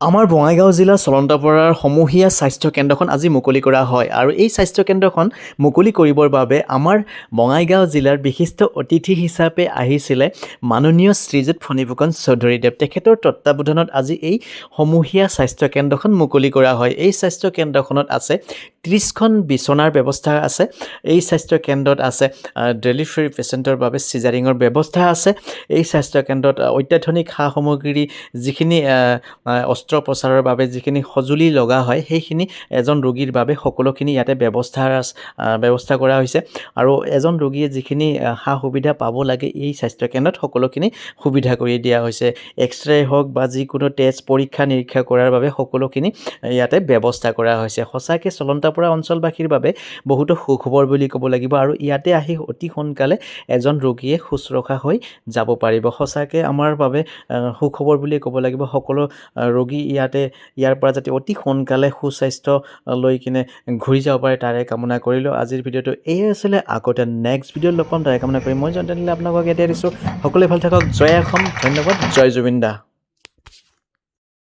আমাৰ বঙাইগাঁও জিলাৰ চলন্তপাৰাৰ সমূহীয়া স্বাস্থ্য কেন্দ্ৰখন আজি মুকলি কৰা হয় আৰু এই স্বাস্থ্য কেন্দ্ৰখন মুকলি কৰিবৰ বাবে আমাৰ বঙাইগাঁও জিলাৰ বিশিষ্ট অতিথি হিচাপে আহিছিলে মাননীয় শ্ৰীযুত ফণীভূষণ চৌধুৰীদেৱ। তেখেতৰ তত্ত্বাৱধানত আজি এই সমূহীয়া স্বাস্থ্য কেন্দ্ৰখন মুকলি কৰা হয়। এই স্বাস্থ্য কেন্দ্ৰখনত আছে 30খন বিচনাৰ ব্যৱস্থা আছে। এই স্বাস্থ্য কেন্দ্ৰত আছে ডেলিভাৰী পেচেণ্টৰ বাবে চিজাৰিঙৰ ব্যৱস্থা আছে। এই স্বাস্থ্য কেন্দ্ৰত অত্যাধুনিক সা সামগ্ৰী যিখিনি অস্ত্ৰোপচাৰৰ বাবে যিখিনি সঁজুলি লগা হয় সেইখিনি এজন ৰোগীৰ বাবে সকলোখিনি ইয়াতে ব্যৱস্থা কৰা হৈছে আৰু এজন ৰোগীয়ে যিখিনি সা সুবিধা পাব লাগে এই স্বাস্থ্য কেন্দ্ৰত সকলোখিনি সুবিধা কৰি দিয়া হৈছে। এক্সৰে হওক বা যিকোনো টেষ্ট পৰীক্ষা নিৰীক্ষা কৰাৰ বাবে সকলোখিনি ইয়াতে ব্যৱস্থা কৰা হৈছে। সঁচাকৈ চলন্তপাৰা অঞ্চলবাসীৰ বাবে বহুতো সুখবৰ বুলি ক'ব লাগিব আৰু ইয়াতে আহি অতি সোনকালে এজন ৰোগীয়ে শুশ্ৰূষা হৈ যাব পাৰিব। সঁচাকৈ আমাৰ বাবে সুখবৰ বুলিয়ে ক'ব লাগিব। সকলো ৰোগী ইয়াৰ পৰা যাতে অতি সোনকালে সুস্বাস্থ্য লৈ কিনে ঘূৰি যাব পাৰে তাৰে কামনা কৰিলোঁ। আজিৰ ভিডিঅ'টো এয়ে আছিলে। আগতে নেক্সট ভিডিঅ'ত লগ পাম তাৰে কামনা কৰিম। মই জয়ন্ত নিলে আপোনালোকক এতিয়া দিছোঁ। সকলোৱে ভাল থাকক। জয় অসম। ধন্যবাদ। জয় জুবিন দা।